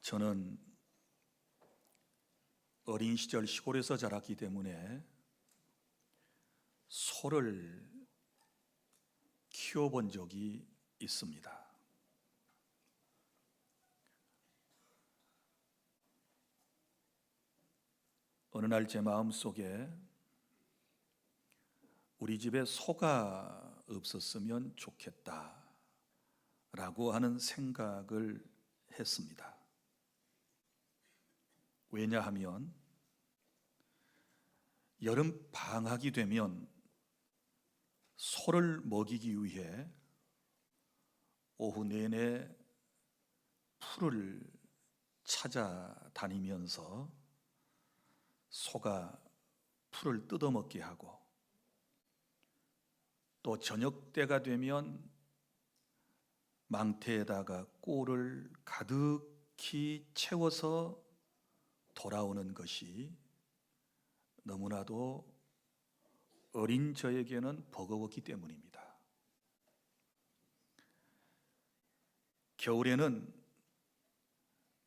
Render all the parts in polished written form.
저는 어린 시절 시골에서 자랐기 때문에 소를 키워본 적이 있습니다. 어느 날 제 마음속에 우리 집에 소가 없었으면 좋겠다라고 하는 생각을 했습니다. 왜냐하면 여름 방학이 되면 소를 먹이기 위해 오후 내내 풀을 찾아다니면서 소가 풀을 뜯어먹게 하고, 또 저녁 때가 되면 망태에다가 꿀을 가득히 채워서 돌아오는 것이 너무나도 어린 저에게는 버거웠기 때문입니다. 겨울에는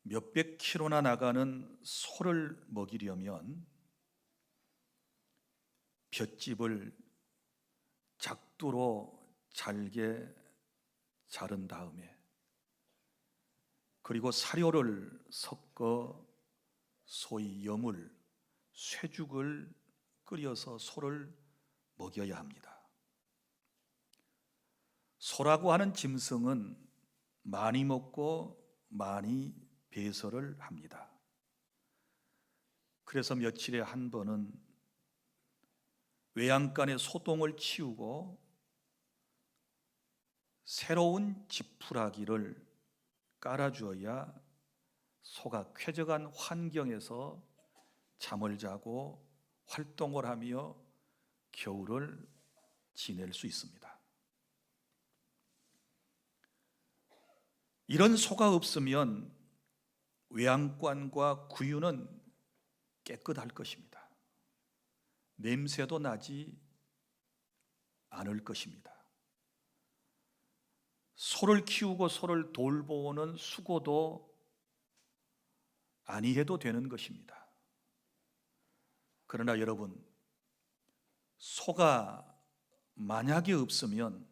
몇백 킬로나 나가는 소를 먹이려면 볏짚을 작두로 잘게 자른 다음에, 그리고 사료를 섞어 소의 여물, 쇠죽을 끓여서 소를 먹여야 합니다. 소라고 하는 짐승은 많이 먹고 많이 배설을 합니다. 그래서 며칠에 한 번은 외양간에 소똥을 치우고 새로운 지푸라기를 깔아주어야 소가 쾌적한 환경에서 잠을 자고 활동을 하며 겨울을 지낼 수 있습니다. 이런 소가 없으면 외양간과 구유는 깨끗할 것입니다. 냄새도 나지 않을 것입니다. 소를 키우고 소를 돌보는 수고도 아니해도 되는 것입니다. 그러나 여러분, 소가 만약에 없으면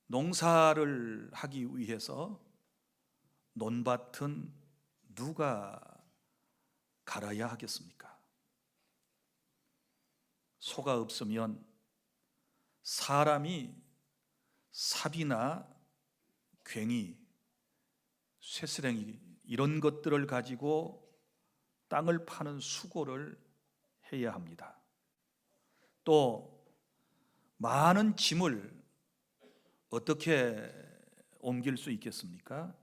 농사를 하기 위해서 논밭은 누가 갈아야 하겠습니까? 소가 없으면 사람이 삽이나 괭이, 쇠스랭이 이런 것들을 가지고 땅을 파는 수고를 해야 합니다. 또 많은 짐을 어떻게 옮길 수 있겠습니까?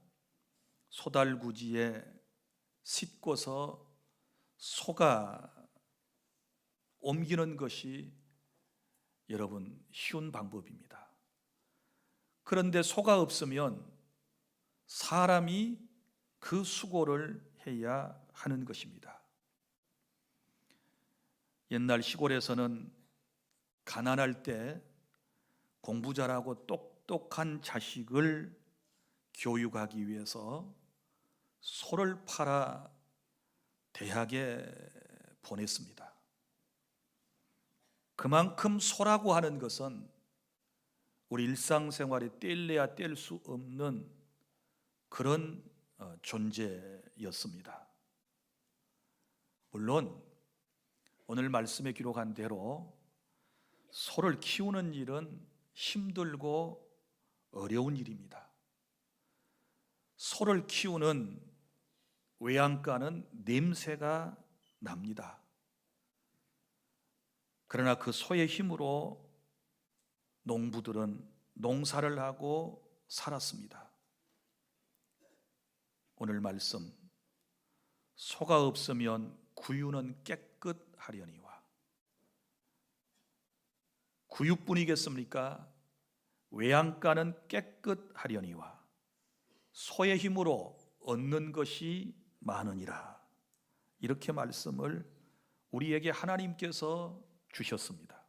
소달구지에 싣고서 소가 옮기는 것이 여러분 쉬운 방법입니다. 그런데 소가 없으면 사람이 그 수고를 해야 하는 것입니다. 옛날 시골에서는 가난할 때 공부 잘하고 똑똑한 자식을 교육하기 위해서 소를 팔아 대학에 보냈습니다. 그만큼 소라고 하는 것은 우리 일상생활에 뗄래야 뗄 수 없는 그런 존재였습니다. 물론 오늘 말씀에 기록한 대로 소를 키우는 일은 힘들고 어려운 일입니다. 소를 키우는 외양간은 냄새가 납니다. 그러나 그 소의 힘으로 농부들은 농사를 하고 살았습니다. 오늘 말씀, 소가 없으면 구유는 깨끗하려니와. 구유뿐이겠습니까? 외양간은 깨끗하려니와 소의 힘으로 얻는 것이 많으니라. 이렇게 말씀을 우리에게 하나님께서 주셨습니다.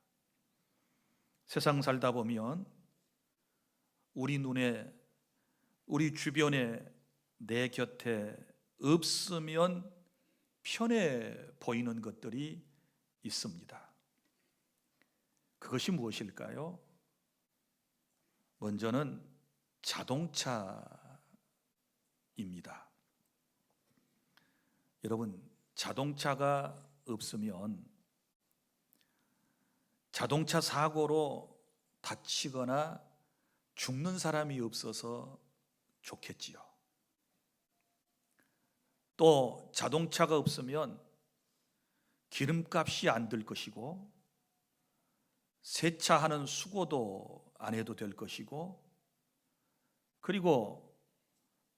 세상 살다 보면 우리 눈에, 우리 주변에 내 곁에 없으면 편해 보이는 것들이 있습니다. 그것이 무엇일까요? 먼저는 자동차입니다. 여러분, 자동차가 없으면 자동차 사고로 다치거나 죽는 사람이 없어서 좋겠지요. 또 자동차가 없으면 기름값이 안 들 것이고 세차하는 수고도 안 해도 될 것이고, 그리고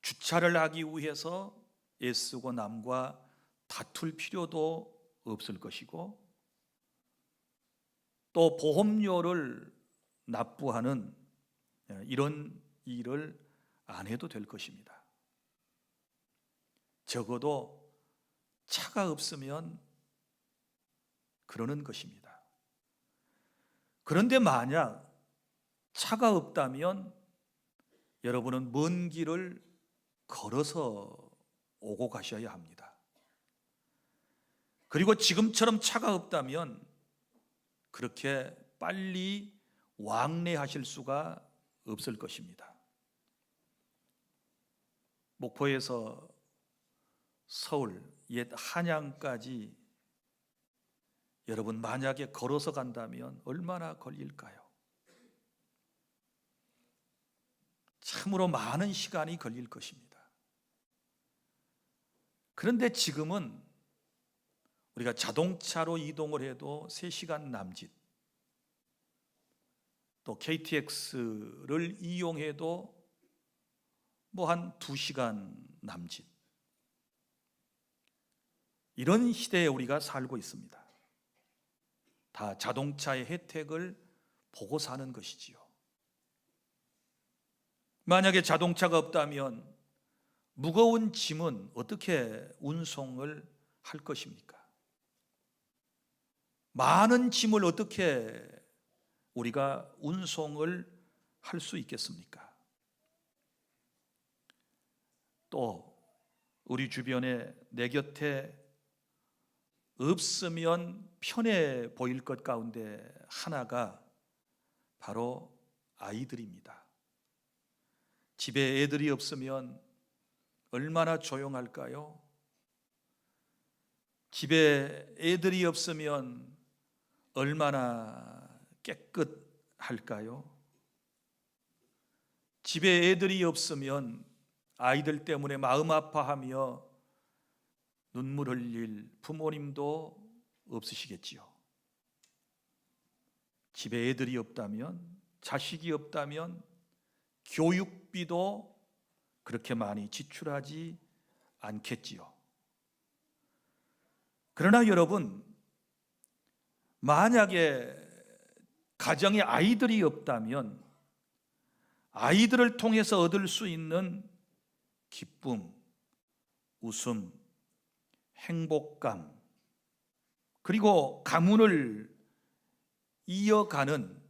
주차를 하기 위해서 애쓰고 남과 다툴 필요도 없을 것이고, 또 보험료를 납부하는 이런 일을 안 해도 될 것입니다. 적어도 차가 없으면 그러는 것입니다. 그런데 만약 차가 없다면 여러분은 먼 길을 걸어서 오고 가셔야 합니다. 그리고 지금처럼 차가 없다면 그렇게 빨리 왕래하실 수가 없을 것입니다. 목포에서 서울 옛 한양까지 여러분 만약에 걸어서 간다면 얼마나 걸릴까요? 참으로 많은 시간이 걸릴 것입니다. 그런데 지금은 우리가 자동차로 이동을 해도 3시간 남짓, 또 KTX를 이용해도 뭐 한 2시간 남짓, 이런 시대에 우리가 살고 있습니다. 다 자동차의 혜택을 보고 사는 것이지요. 만약에 자동차가 없다면 무거운 짐은 어떻게 운송을 할 것입니까? 많은 짐을 어떻게 우리가 운송을 할 수 있겠습니까? 또 우리 주변에 내 곁에 없으면 편해 보일 것 가운데 하나가 바로 아이들입니다. 집에 애들이 없으면 얼마나 조용할까요? 집에 애들이 없으면 얼마나 깨끗할까요? 집에 애들이 없으면 아이들 때문에 마음 아파하며 눈물 흘릴 부모님도 없으시겠지요. 집에 애들이 없다면, 자식이 없다면 교육비도 그렇게 많이 지출하지 않겠지요. 그러나 여러분, 만약에 가정에 아이들이 없다면 아이들을 통해서 얻을 수 있는 기쁨, 웃음, 행복감, 그리고 가문을 이어가는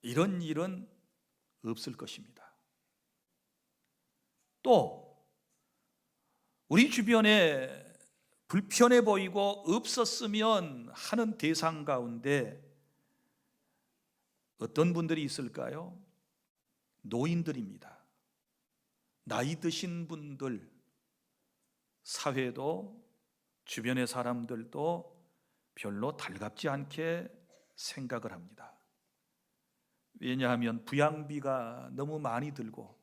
이런 일은 없을 것입니다. 또 우리 주변에 불편해 보이고 없었으면 하는 대상 가운데 어떤 분들이 있을까요? 노인들입니다. 나이 드신 분들, 사회도 주변의 사람들도 별로 달갑지 않게 생각을 합니다. 왜냐하면 부양비가 너무 많이 들고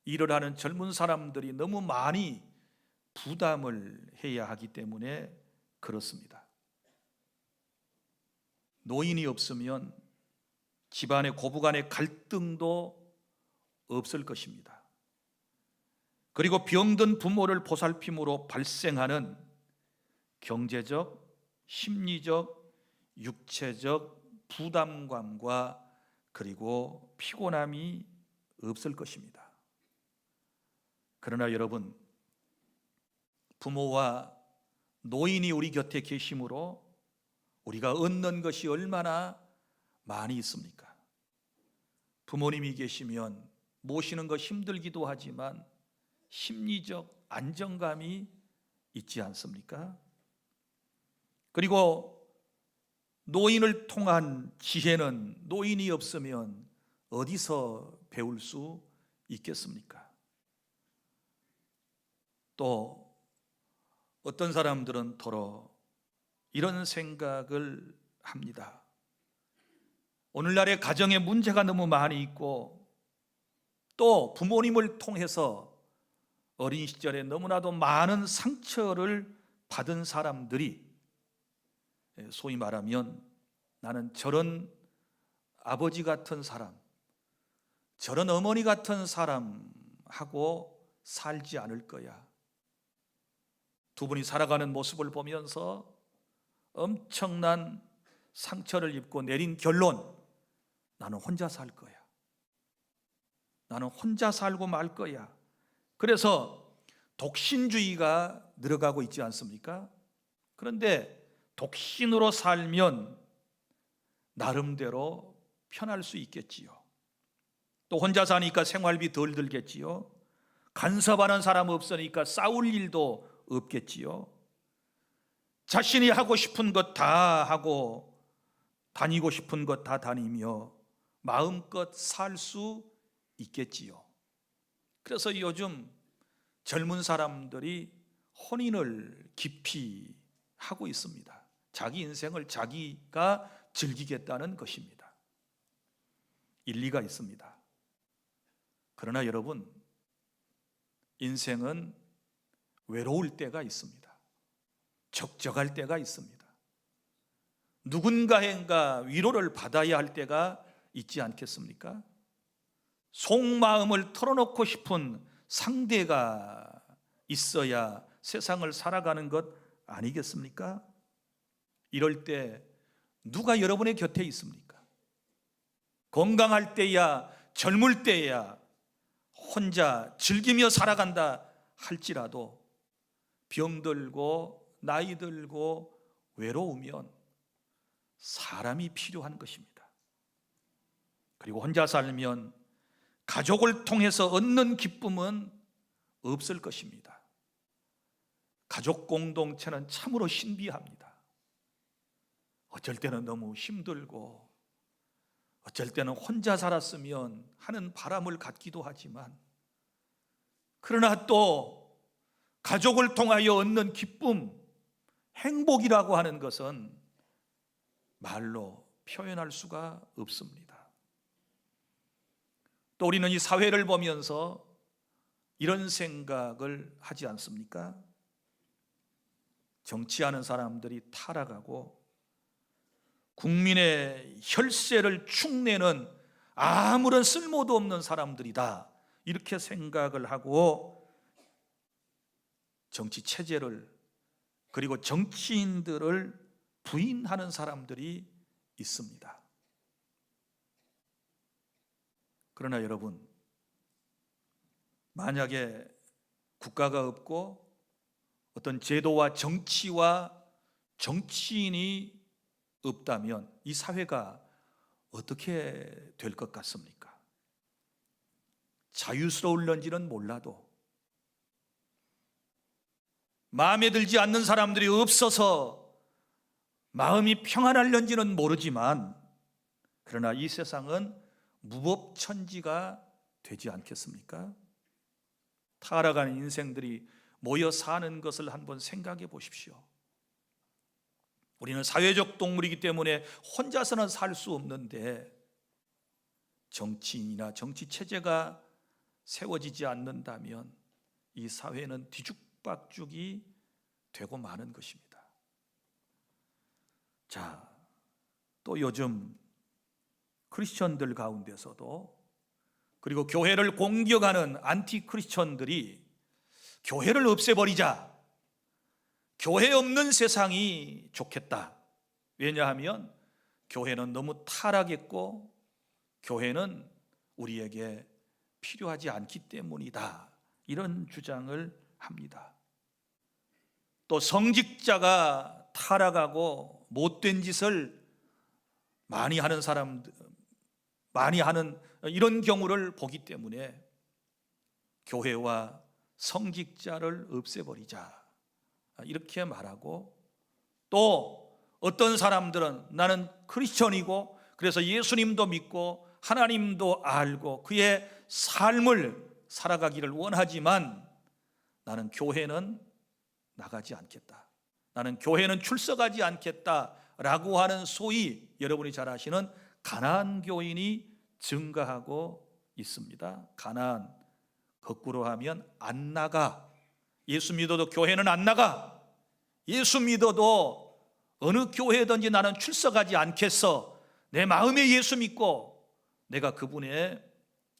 일을 하는 젊은 사람들이 너무 많이 부담을 해야 하기 때문에 그렇습니다. 노인이 없으면 집안의 고부간의 갈등도 없을 것입니다. 그리고 병든 부모를 보살핌으로 발생하는 경제적, 심리적, 육체적 부담감과 그리고 피곤함이 없을 것입니다. 그러나 여러분, 부모와 노인이 우리 곁에 계심으로 우리가 얻는 것이 얼마나 많이 있습니까? 부모님이 계시면 모시는 거 힘들기도 하지만 심리적 안정감이 있지 않습니까? 그리고 노인을 통한 지혜는 노인이 없으면 어디서 배울 수 있겠습니까? 또 어떤 사람들은 더러 이런 생각을 합니다. 오늘날의 가정에 문제가 너무 많이 있고 또 부모님을 통해서 어린 시절에 너무나도 많은 상처를 받은 사람들이 소위 말하면 나는 저런 아버지 같은 사람, 저런 어머니 같은 사람하고 살지 않을 거야. 두 분이 살아가는 모습을 보면서 엄청난 상처를 입고 내린 결론, 나는 혼자 살 거야. 나는 혼자 살고 말 거야. 그래서 독신주의가 늘어가고 있지 않습니까? 그런데 독신으로 살면 나름대로 편할 수 있겠지요. 또 혼자 사니까 생활비 덜 들겠지요. 간섭하는 사람 없으니까 싸울 일도 없겠지요. 자신이 하고 싶은 것 다 하고 다니고 싶은 것 다 다니며 마음껏 살 수 있겠지요. 그래서 요즘 젊은 사람들이 혼인을 깊이 하고 있습니다. 자기 인생을 자기가 즐기겠다는 것입니다. 일리가 있습니다. 그러나 여러분, 인생은 외로울 때가 있습니다. 적적할 때가 있습니다. 누군가인가 위로를 받아야 할 때가 있지 않겠습니까? 속마음을 털어놓고 싶은 상대가 있어야 세상을 살아가는 것 아니겠습니까? 이럴 때 누가 여러분의 곁에 있습니까? 건강할 때야, 젊을 때야 혼자 즐기며 살아간다 할지라도 병들고 나이 들고 외로우면 사람이 필요한 것입니다. 그리고 혼자 살면 가족을 통해서 얻는 기쁨은 없을 것입니다. 가족 공동체는 참으로 신비합니다. 어쩔 때는 너무 힘들고 어쩔 때는 혼자 살았으면 하는 바람을 갖기도 하지만, 그러나 또 가족을 통하여 얻는 기쁨, 행복이라고 하는 것은 말로 표현할 수가 없습니다. 또 우리는 이 사회를 보면서 이런 생각을 하지 않습니까? 정치하는 사람들이 타락하고 국민의 혈세를 축내는 아무런 쓸모도 없는 사람들이다, 이렇게 생각을 하고 정치 체제를 그리고 정치인들을 부인하는 사람들이 있습니다. 그러나 여러분, 만약에 국가가 없고 어떤 제도와 정치와 정치인이 없다면 이 사회가 어떻게 될 것 같습니까? 자유스러울런지는 몰라도, 마음에 들지 않는 사람들이 없어서 마음이 평안할런지는 모르지만, 그러나 이 세상은 무법천지가 되지 않겠습니까? 타락한 인생들이 모여 사는 것을 한번 생각해 보십시오. 우리는 사회적 동물이기 때문에 혼자서는 살 수 없는데, 정치인이나 정치 체제가 세워지지 않는다면 이 사회는 뒤죽박죽이 되고 마는 것입니다. 자, 또 요즘 크리스천들 가운데서도, 그리고 교회를 공격하는 안티 크리스천들이 교회를 없애버리자, 교회 없는 세상이 좋겠다. 왜냐하면 교회는 너무 타락했고 교회는 우리에게 필요하지 않기 때문이다, 이런 주장을 합니다. 또 성직자가 타락하고 못된 짓을 많이 하는 사람들, 많이 하는 이런 경우를 보기 때문에 교회와 성직자를 없애버리자, 이렇게 말하고, 또 어떤 사람들은 나는 크리스천이고 그래서 예수님도 믿고 하나님도 알고 그의 삶을 살아가기를 원하지만 나는 교회는 나가지 않겠다, 나는 교회는 출석하지 않겠다라고 하는 소위 여러분이 잘 아시는 가나안 교인이 증가하고 있습니다. 가나안, 거꾸로 하면 안 나가. 예수 믿어도 교회는 안 나가. 예수 믿어도 어느 교회든지 나는 출석하지 않겠어. 내 마음에 예수 믿고 내가 그분의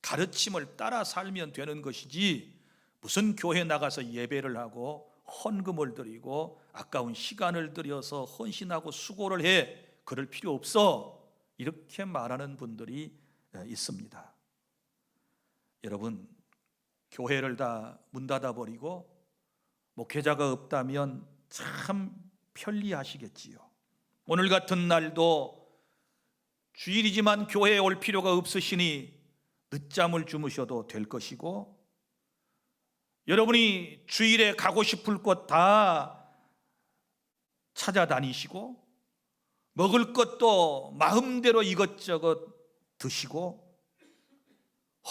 가르침을 따라 살면 되는 것이지, 무슨 교회 나가서 예배를 하고 헌금을 드리고 아까운 시간을 들여서 헌신하고 수고를 해, 그럴 필요 없어, 이렇게 말하는 분들이 있습니다. 여러분, 교회를 다 문 닫아버리고 목회자가 없다면 참 편리하시겠지요. 오늘 같은 날도 주일이지만 교회에 올 필요가 없으시니 늦잠을 주무셔도 될 것이고, 여러분이 주일에 가고 싶을 곳 다 찾아다니시고 먹을 것도 마음대로 이것저것 드시고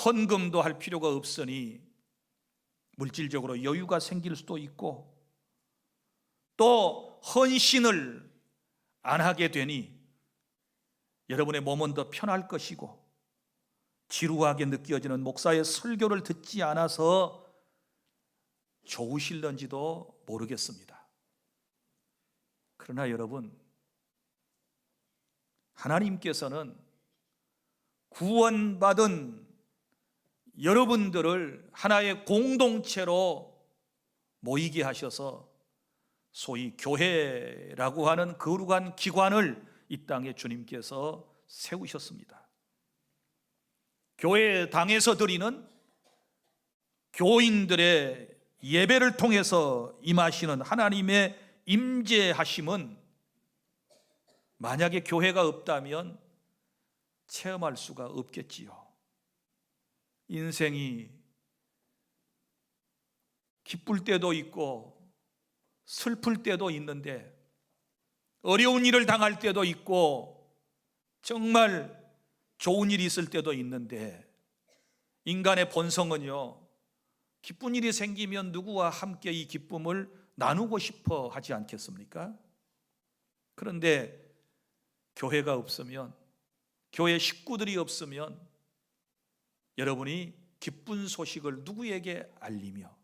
헌금도 할 필요가 없으니 물질적으로 여유가 생길 수도 있고, 또 헌신을 안 하게 되니 여러분의 몸은 더 편할 것이고, 지루하게 느껴지는 목사의 설교를 듣지 않아서 좋으실런지도 모르겠습니다. 그러나 여러분, 하나님께서는 구원받은 여러분들을 하나의 공동체로 모이게 하셔서 소위 교회라고 하는 거룩한 기관을 이 땅에 주님께서 세우셨습니다. 교회 당에서 드리는 교인들의 예배를 통해서 임하시는 하나님의 임재하심은 만약에 교회가 없다면 체험할 수가 없겠지요. 인생이 기쁠 때도 있고 슬플 때도 있는데, 어려운 일을 당할 때도 있고 정말 좋은 일이 있을 때도 있는데, 인간의 본성은요, 기쁜 일이 생기면 누구와 함께 이 기쁨을 나누고 싶어 하지 않겠습니까? 그런데 교회가 없으면, 교회 식구들이 없으면 여러분이 기쁜 소식을 누구에게 알리며,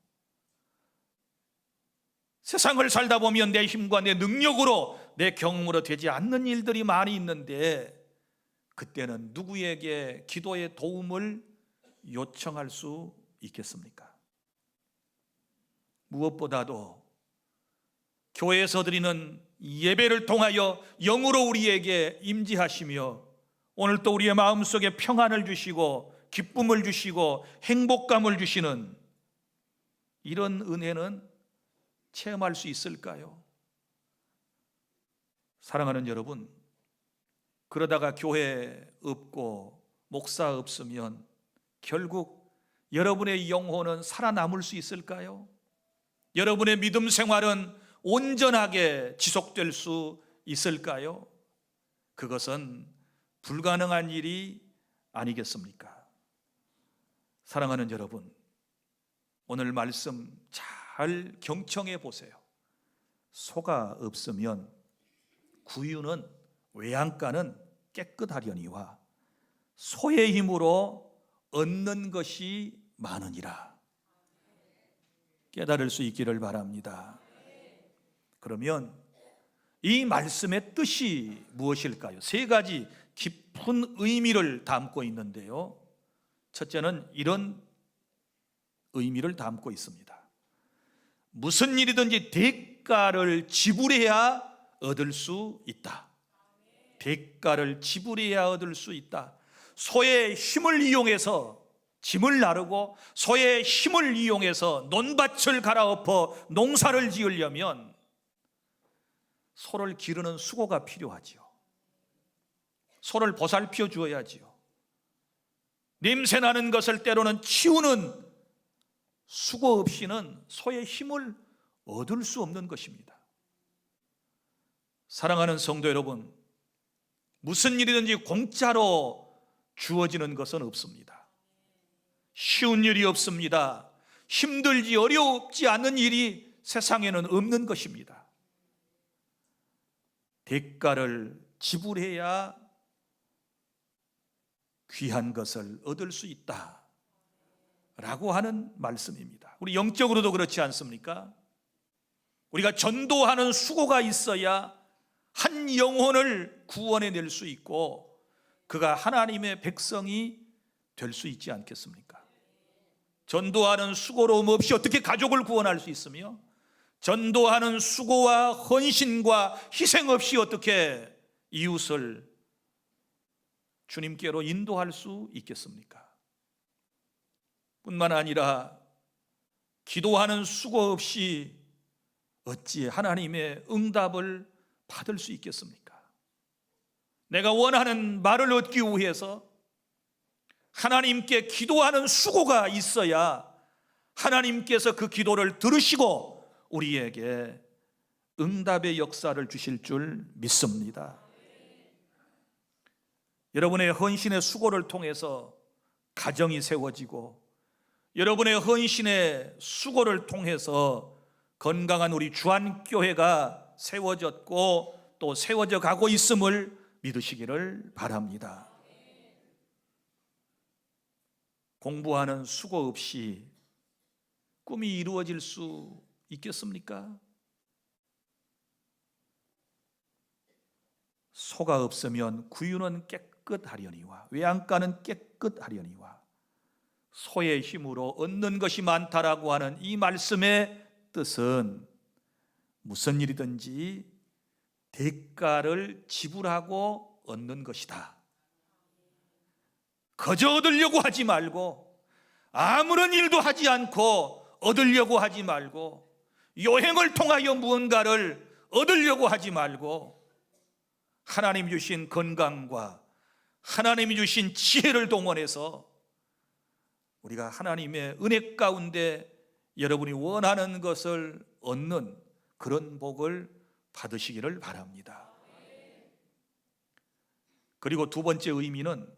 세상을 살다 보면 내 힘과 내 능력으로, 내 경험으로 되지 않는 일들이 많이 있는데, 그때는 누구에게 기도의 도움을 요청할 수 있겠습니까? 무엇보다도 교회에서 드리는 예배를 통하여 영으로 우리에게 임재하시며, 오늘 또 우리의 마음속에 평안을 주시고 기쁨을 주시고 행복감을 주시는 이런 은혜는 체험할 수 있을까요? 사랑하는 여러분, 그러다가 교회 없고 목사 없으면 결국 여러분의 영혼은 살아남을 수 있을까요? 여러분의 믿음 생활은 온전하게 지속될 수 있을까요? 그것은 불가능한 일이 아니겠습니까? 사랑하는 여러분, 오늘 말씀 잘 경청해 보세요. 소가 없으면 구유는, 외양간은 깨끗하려니와 소의 힘으로 얻는 것이 많으니라. 깨달을 수 있기를 바랍니다. 그러면 이 말씀의 뜻이 무엇일까요? 세 가지 깊은 의미를 담고 있는데요, 첫째는 이런 의미를 담고 있습니다. 무슨 일이든지 대가를 지불해야 얻을 수 있다. 대가를 지불해야 얻을 수 있다. 소의 힘을 이용해서 짐을 나르고 소의 힘을 이용해서 논밭을 갈아엎어 농사를 지으려면 소를 기르는 수고가 필요하지요. 소를 보살펴 주어야지요. 냄새 나는 것을 때로는 치우는 수고 없이는 소의 힘을 얻을 수 없는 것입니다. 사랑하는 성도 여러분, 무슨 일이든지 공짜로 주어지는 것은 없습니다. 쉬운 일이 없습니다. 힘들지 어렵지 않은 일이 세상에는 없는 것입니다. 대가를 지불해야 귀한 것을 얻을 수 있다 라고 하는 말씀입니다. 우리 영적으로도 그렇지 않습니까? 우리가 전도하는 수고가 있어야 한 영혼을 구원해낼 수 있고 그가 하나님의 백성이 될 수 있지 않겠습니까? 전도하는 수고로움 없이 어떻게 가족을 구원할 수 있으며, 전도하는 수고와 헌신과 희생 없이 어떻게 이웃을 주님께로 인도할 수 있겠습니까? 뿐만 아니라 기도하는 수고 없이 어찌 하나님의 응답을 받을 수 있겠습니까? 내가 원하는 말을 얻기 위해서 하나님께 기도하는 수고가 있어야 하나님께서 그 기도를 들으시고 우리에게 응답의 역사를 주실 줄 믿습니다. 여러분의 헌신의 수고를 통해서 가정이 세워지고, 여러분의 헌신의 수고를 통해서 건강한 우리 주안교회가 세워졌고 또 세워져 가고 있음을 믿으시기를 바랍니다. 공부하는 수고 없이 꿈이 이루어질 수 있겠습니까? 소가 없으면 구유는 깨끗하려니와 외양간은 깨끗하려니와 소의 힘으로 얻는 것이 많다라고 하는 이 말씀의 뜻은 무슨 일이든지 대가를 지불하고 얻는 것이다. 거저 얻으려고 하지 말고, 아무런 일도 하지 않고 얻으려고 하지 말고, 여행을 통하여 무언가를 얻으려고 하지 말고, 하나님이 주신 건강과 하나님이 주신 지혜를 동원해서 우리가 하나님의 은혜 가운데 여러분이 원하는 것을 얻는 그런 복을 받으시기를 바랍니다. 그리고 두 번째 의미는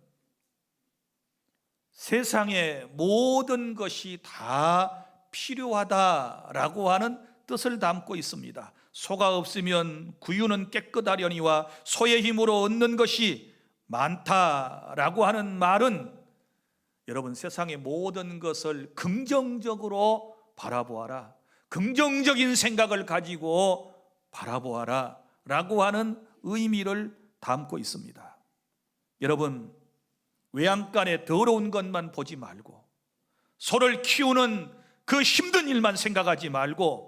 세상의 모든 것이 다 필요하다라고 하는 뜻을 담고 있습니다. 소가 없으면 구유는 깨끗하려니와 소의 힘으로 얻는 것이 많다라고 하는 말은 여러분, 세상의 모든 것을 긍정적으로 바라보아라, 긍정적인 생각을 가지고 바라보아라 라고 하는 의미를 담고 있습니다. 여러분, 외양간에 더러운 것만 보지 말고, 소를 키우는 그 힘든 일만 생각하지 말고,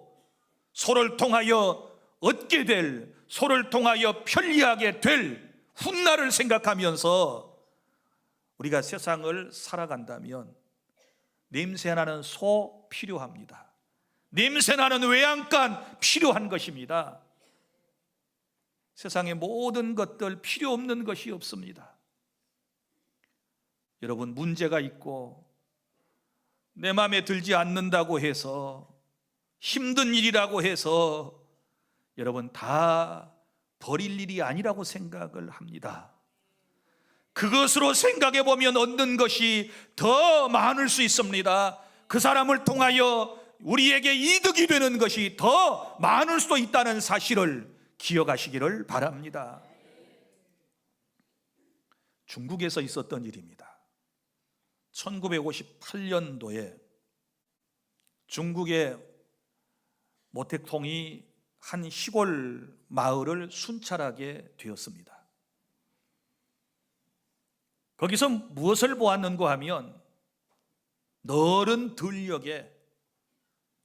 소를 통하여 얻게 될, 소를 통하여 편리하게 될 훗날을 생각하면서 우리가 세상을 살아간다면 냄새나는 소 필요합니다. 냄새나는 외양간 필요한 것입니다. 세상의 모든 것들 필요 없는 것이 없습니다. 여러분, 문제가 있고 내 마음에 들지 않는다고 해서, 힘든 일이라고 해서 여러분 다 버릴 일이 아니라고 생각을 합니다. 그것으로 생각해 보면 얻는 것이 더 많을 수 있습니다. 그 사람을 통하여 우리에게 이득이 되는 것이 더 많을 수도 있다는 사실을 기억하시기를 바랍니다. 중국에서 있었던 일입니다. 1958년도에 중국의 모택동이 한 시골 마을을 순찰하게 되었습니다. 거기서 무엇을 보았는가 하면, 넓은 들녘에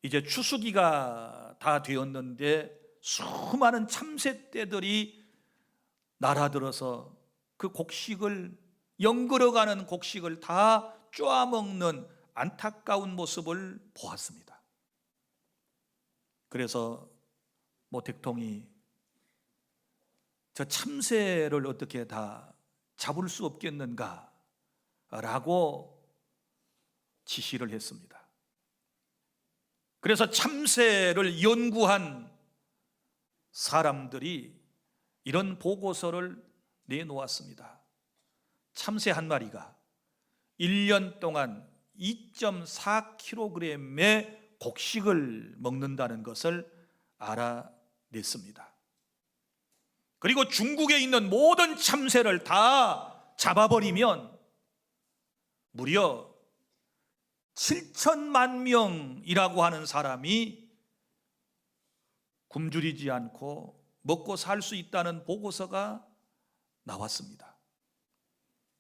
이제 추수기가 다 되었는데 수많은 참새떼들이 날아들어서 그 곡식을, 연걸어가는 곡식을 다 쪼아먹는 안타까운 모습을 보았습니다. 그래서 모택동이 저 참새를 어떻게 다 잡을 수 없겠는가 라고 지시를 했습니다. 그래서 참새를 연구한 사람들이 이런 보고서를 내놓았습니다. 참새 한 마리가 1년 동안 2.4kg의 곡식을 먹는다는 것을 알아냈습니다. 그리고 중국에 있는 모든 참새를 다 잡아버리면 무려 7천만 명이라고 하는 사람이 굶주리지 않고 먹고 살 수 있다는 보고서가 나왔습니다.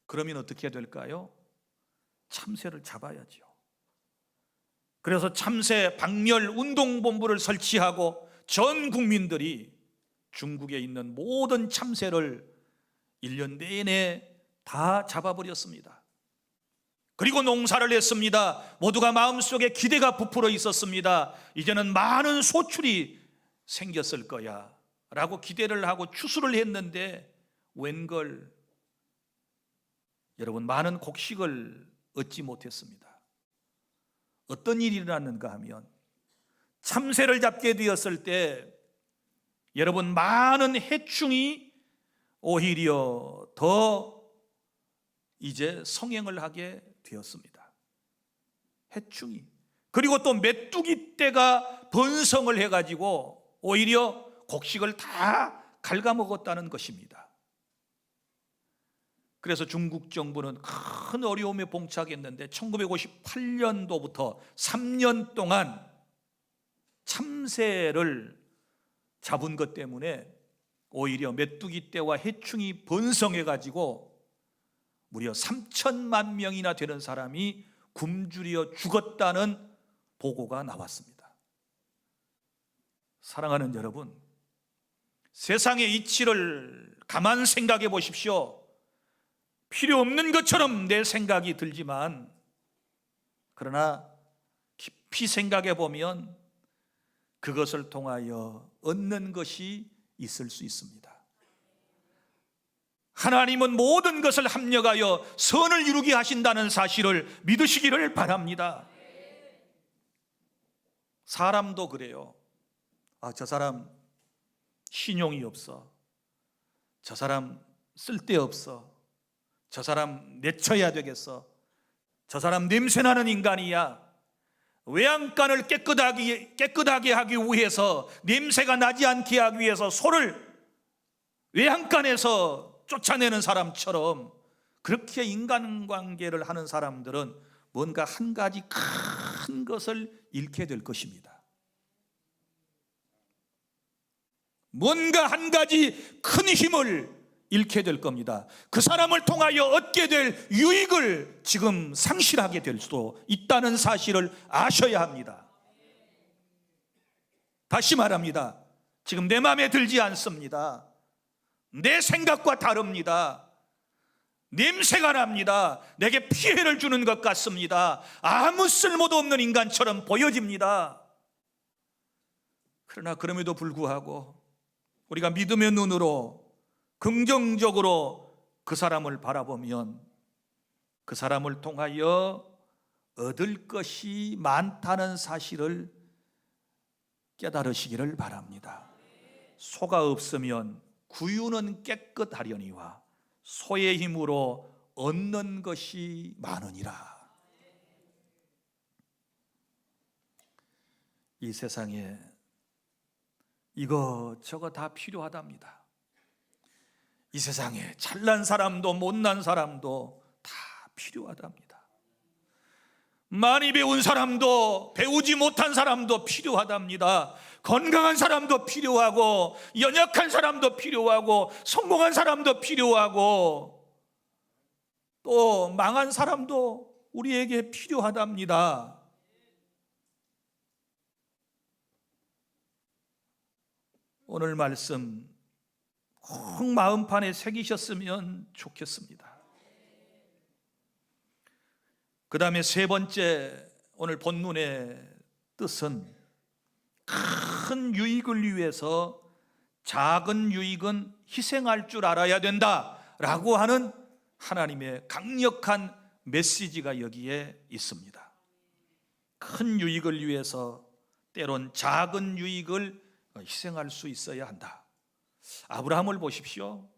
그러면 어떻게 될까요? 참새를 잡아야죠. 그래서 참새 박멸 운동본부를 설치하고 전 국민들이 중국에 있는 모든 참새를 1년 내내 다 잡아버렸습니다. 그리고 농사를 했습니다. 모두가 마음속에 기대가 부풀어 있었습니다. 이제는 많은 소출이 생겼을 거야 라고 기대를 하고 추수를 했는데 웬걸 여러분 많은 곡식을 얻지 못했습니다. 어떤 일이 일어났는가 하면 참새를 잡게 되었을 때 여러분 많은 해충이 오히려 더 이제 성행을 하게 되었습니다. 해충이. 그리고 또 메뚜기 떼가 번성을 해가지고 오히려 곡식을 다 갉아먹었다는 것입니다. 그래서 중국 정부는 큰 어려움에 봉착했는데 1958년도부터 3년 동안 참새를 잡은 것 때문에 오히려 메뚜기 떼와 해충이 번성해가지고 무려 3천만 명이나 되는 사람이 굶주려 죽었다는 보고가 나왔습니다. 사랑하는 여러분, 세상의 이치를 가만 생각해 보십시오. 필요 없는 것처럼 내 생각이 들지만 그러나 깊이 생각해 보면 그것을 통하여 얻는 것이 있을 수 있습니다. 하나님은 모든 것을 합력하여 선을 이루게 하신다는 사실을 믿으시기를 바랍니다. 사람도 그래요. 저 사람 신용이 없어. 저 사람 쓸데없어. 저 사람 내쳐야 되겠어. 저 사람 냄새나는 인간이야. 외양간을 깨끗하게 하기 위해서, 냄새가 나지 않게 하기 위해서 소를 외양간에서 쫓아내는 사람처럼 그렇게 인간관계를 하는 사람들은 뭔가 한 가지 큰 것을 잃게 될 것입니다. 뭔가 한 가지 큰 힘을 잃게 될 겁니다. 그 사람을 통하여 얻게 될 유익을 지금 상실하게 될 수도 있다는 사실을 아셔야 합니다. 다시 말합니다. 지금 내 마음에 들지 않습니다. 내 생각과 다릅니다. 냄새가 납니다. 내게 피해를 주는 것 같습니다. 아무 쓸모도 없는 인간처럼 보여집니다. 그러나 그럼에도 불구하고 우리가 믿음의 눈으로 긍정적으로 그 사람을 바라보면 그 사람을 통하여 얻을 것이 많다는 사실을 깨달으시기를 바랍니다. 소가 없으면 구유는 깨끗하려니와 소의 힘으로 얻는 것이 많으니라. 이 세상에 이거 저거 다 필요하답니다. 이 세상에 잘난 사람도 못난 사람도 다 필요하답니다. 많이 배운 사람도 배우지 못한 사람도 필요하답니다. 건강한 사람도 필요하고 연약한 사람도 필요하고 성공한 사람도 필요하고 또 망한 사람도 우리에게 필요하답니다. 오늘 말씀 꼭 마음판에 새기셨으면 좋겠습니다. 그 다음에 세 번째 오늘 본문의 뜻은 큰 유익을 위해서 작은 유익은 희생할 줄 알아야 된다라고 하는 하나님의 강력한 메시지가 여기에 있습니다. 큰 유익을 위해서 때론 작은 유익을 희생할 수 있어야 한다. 아브라함을 보십시오.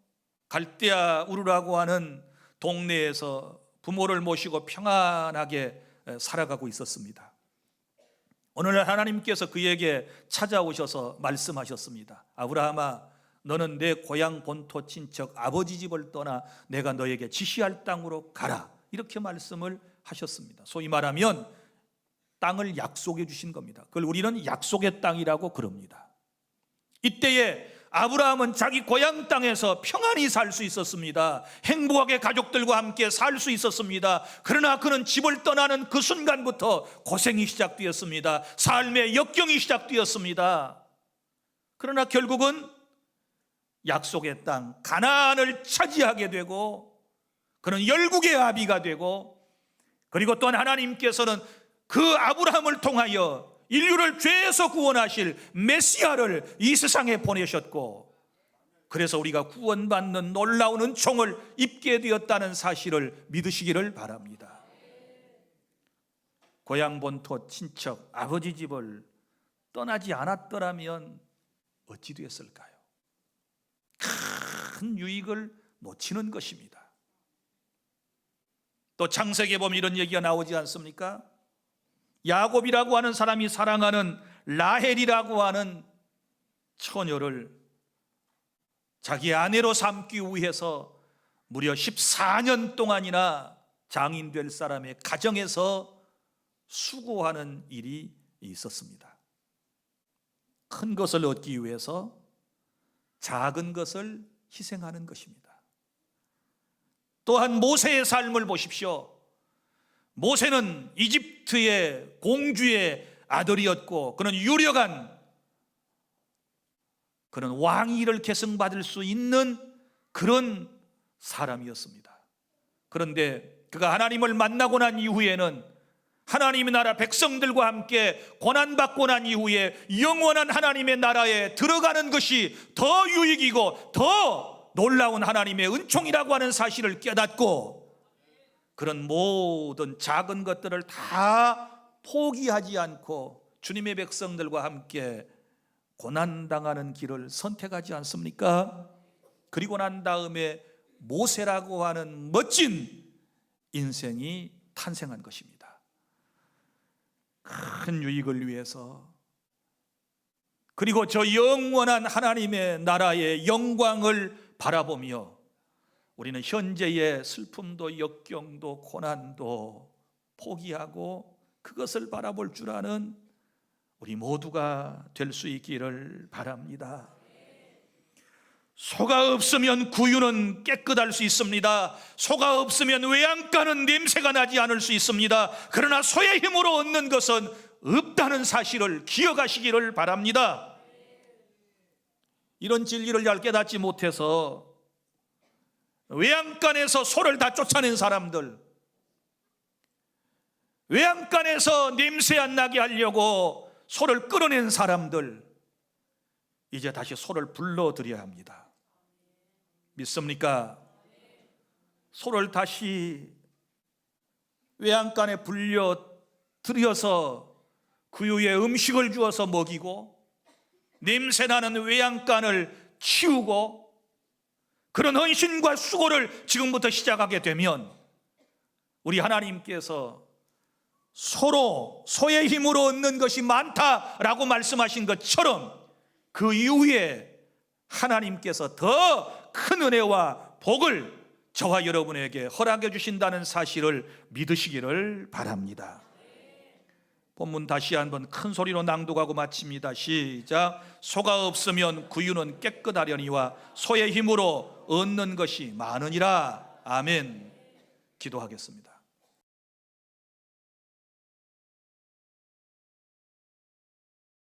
갈대아 우르라고 하는 동네에서 부모를 모시고 평안하게 살아가고 있었습니다. 어느 날 하나님께서 그에게 찾아오셔서 말씀하셨습니다. 아브라함아, 너는 내 고향 본토 친척 아버지 집을 떠나 내가 너에게 지시할 땅으로 가라. 이렇게 말씀을 하셨습니다. 소위 말하면 땅을 약속해 주신 겁니다. 그걸 우리는 약속의 땅이라고 그럽니다. 이때에 아브라함은 자기 고향 땅에서 평안히 살 수 있었습니다. 행복하게 가족들과 함께 살 수 있었습니다. 그러나 그는 집을 떠나는 그 순간부터 고생이 시작되었습니다. 삶의 역경이 시작되었습니다. 그러나 결국은 약속의 땅 가나안을 차지하게 되고, 그는 열국의 아비가 되고, 그리고 또한 하나님께서는 그 아브라함을 통하여 인류를 죄에서 구원하실 메시아를 이 세상에 보내셨고, 그래서 우리가 구원받는 놀라운 은총을 입게 되었다는 사실을 믿으시기를 바랍니다. 고향 본토 친척 아버지 집을 떠나지 않았더라면 어찌 되었을까요? 큰 유익을 놓치는 것입니다. 또 창세기에 보면 이런 얘기가 나오지 않습니까? 야곱이라고 하는 사람이 사랑하는 라헬이라고 하는 처녀를 자기 아내로 삼기 위해서 무려 14년 동안이나 장인될 사람의 가정에서 수고하는 일이 있었습니다. 큰 것을 얻기 위해서 작은 것을 희생하는 것입니다. 또한 모세의 삶을 보십시오. 모세는 이집트의 공주의 아들이었고, 그는 유력한 그런 왕위를 계승받을 수 있는 그런 사람이었습니다. 그런데 그가 하나님을 만나고 난 이후에는 하나님의 나라 백성들과 함께 고난받고 난 이후에 영원한 하나님의 나라에 들어가는 것이 더 유익이고 더 놀라운 하나님의 은총이라고 하는 사실을 깨닫고, 그런 모든 작은 것들을 다 포기하지 않고 주님의 백성들과 함께 고난당하는 길을 선택하지 않습니까? 그리고 난 다음에 모세라고 하는 멋진 인생이 탄생한 것입니다. 큰 유익을 위해서, 그리고 저 영원한 하나님의 나라의 영광을 바라보며 우리는 현재의 슬픔도 역경도 고난도 포기하고 그것을 바라볼 줄 아는 우리 모두가 될 수 있기를 바랍니다. 소가 없으면 구유는 깨끗할 수 있습니다. 소가 없으면 외양간은 냄새가 나지 않을 수 있습니다. 그러나 소의 힘으로 얻는 것은 없다는 사실을 기억하시기를 바랍니다. 이런 진리를 잘 깨닫지 못해서 외양간에서 소를 다 쫓아낸 사람들, 외양간에서 냄새 안 나게 하려고 소를 끌어낸 사람들, 이제 다시 소를 불러들여야 합니다. 믿습니까? 소를 다시 외양간에 불려들여서 구유에 음식을 주어서 먹이고, 냄새나는 외양간을 치우고, 그런 헌신과 수고를 지금부터 시작하게 되면 우리 하나님께서 소의 힘으로 얻는 것이 많다라고 말씀하신 것처럼 그 이후에 하나님께서 더 큰 은혜와 복을 저와 여러분에게 허락해 주신다는 사실을 믿으시기를 바랍니다. 본문 다시 한번 큰 소리로 낭독하고 마칩니다. 시작. 소가 없으면 구유는 깨끗하려니와 소의 힘으로 얻는 것이 많으니라. 아멘. 기도하겠습니다.